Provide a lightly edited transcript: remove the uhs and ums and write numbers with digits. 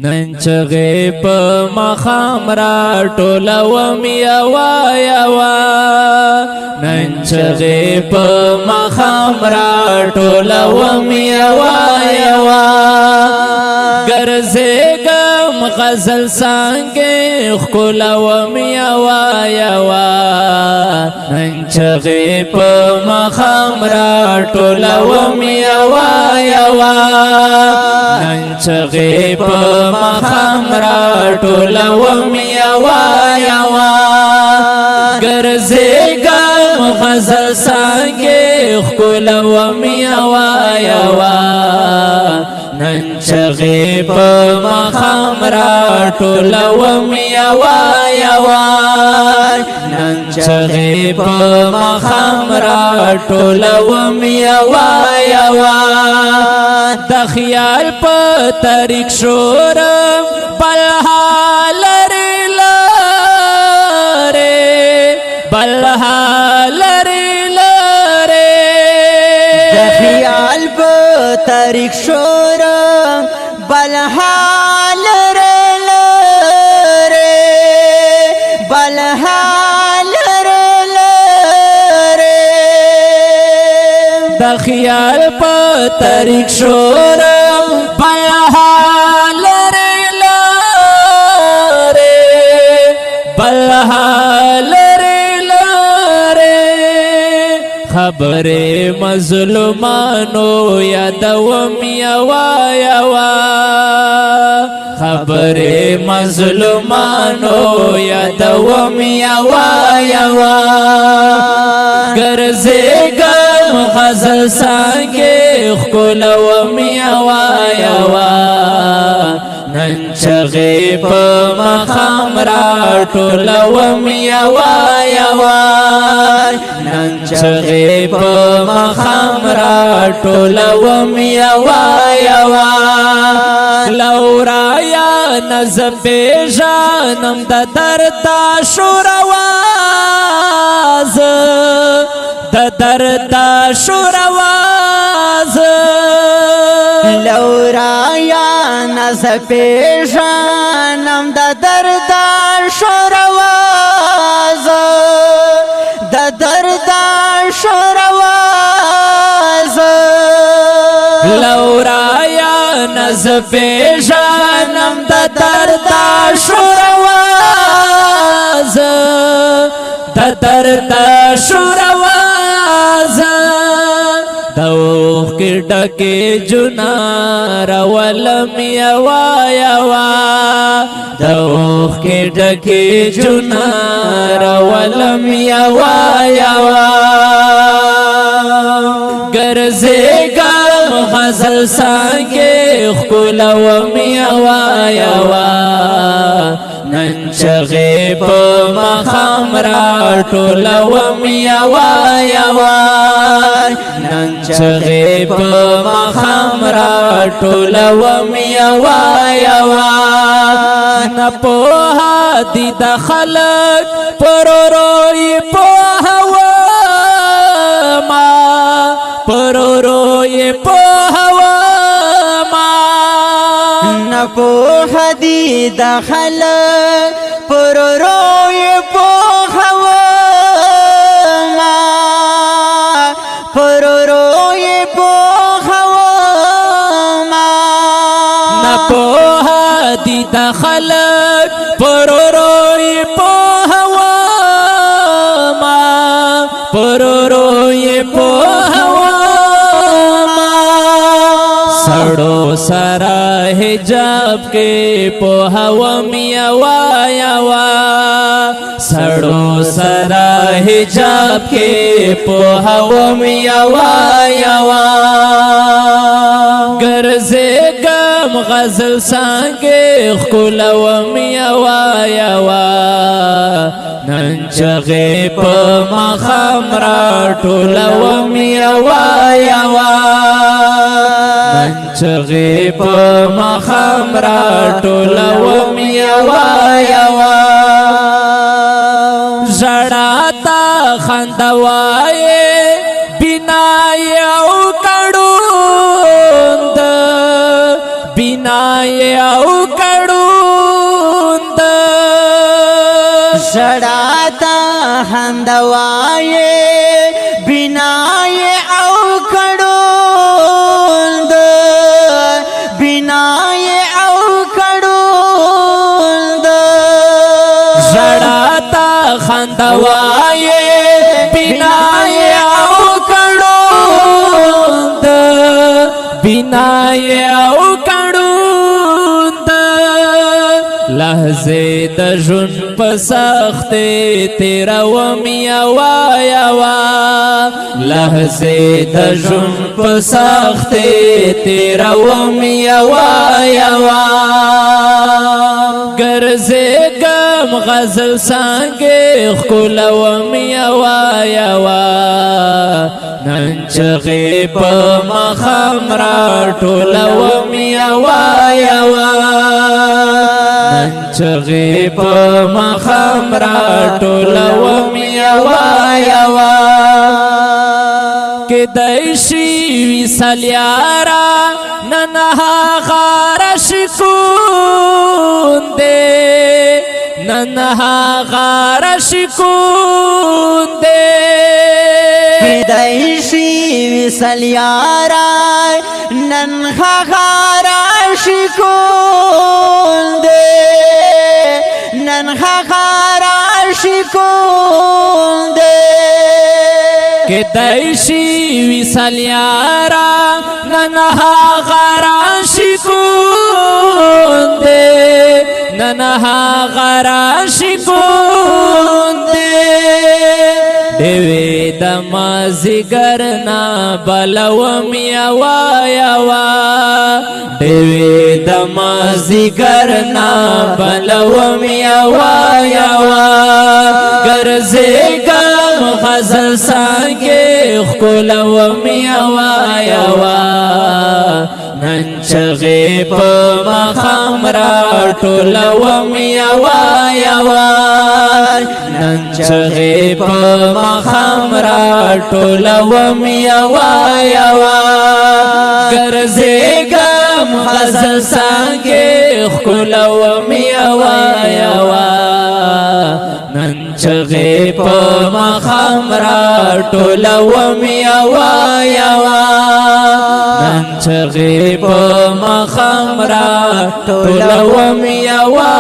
ننچغه په مخام را ټولوم یوا یوا ننچغه په مخام را ټولوم یوا یوا ګرځېږم غزل څنګه ښکلوم یوا یوا ننچغه په مخام را ټولوم یوا یوا ننچغه په مخام را ټولوم یوا یوا ګرځېږم غزل څنګه ښکلوم یوا یوا ننچغه په مخام را ټولوم یوا یوا ننچغه په مخام را ټولوم یوا یوا د خیال په طریق شورم بل حال لره بل حال لره د خیال په طریق شورم بل حال لره بل حال لره د خیال په طریق شورم بل حال لره بل حال لره خبر مظلومانو یادوم یوا یوا خبر مظلومانو یادوم یوا یوا ګرځېږم غزل څنګه ښکلوم یوا یوا ننچغه په مخام را ټولوم یوا یوا ننچغه په مخام را ټولوم یوا یوا لورایا نظم پیژانم د درد شورواز د درد شورواز لورایا نز پیژانم د درد شورواز د درد شورواز لورایا نز پیژانم د درد شورواز د درد شورواز دوخ کی ډکه جنار ولم یوا یوا دوخ کی ډکه جنار ولم یوا یوا ګرځېږم غزل څنګه ښکلوم یوا یوا ننچغه په مخام را ټولوم یوا یوا ننچغه په مخام را ټولوم یوا یوا نه پوها دي د خلک پروروي پوهوا ما پروروي پوهوا ما نه پوه دي د خلک پروروي پوهوا ما پروروي پوهوا ما نه پوه دي د خلک پروروي پوهوا ما پروروي پوهوا ما سړو سره حجاب کې پوهوم یوا یوا سړو سره حجاب کې پوهوم یوا یوا ګرځېږم غزل څنګه ښکلوم یوا یوا ننچغه په مخام را ټولوم یوا یوا ننچغه په مخام را ټولوم یوا یوا ژړا تا خندوای بنا یو کړو بنا یو ژړاتا خندوایې بنای او کړول د بنای او کړول د ژړاتا خندوایې بنای او کړول د بنای او کړول د لحظه د ژوند په سختې تیروم یوا یوا لحظه د ژوند په سختې تیروم یوا یوا ګرځېږم غزل څانګې ښکلوم یوا یوا نن چغې په مخم راټولوم یوا یوا نن چغې په مخم راټولوم یوا یوا کدی شي وصل یارا نن هغه راشکون دې نن هغه راشکون دې کدی شي وصل یارا نن هغه راشکون دې نن هغه راشکون دې کدی شي وصل یارا نن هغه راشکون دې نن هغه راشکون دې دیوی د مازیګر نا بلوم یوا یوا دیوی د مازیګر نا بلوم یوا یوا ګرځېږم غزل څانګې ښکلوم یوا یوا نن چغې په مخم راټولوم یوا یوا نن چغې په مخم راټولوم یوا یوا ګرځېږم غزل څانګې ښکلوم یوا یوا نن چغې په مخم راټولوم یوا یوا نن چغې په مخم راټولوم یوا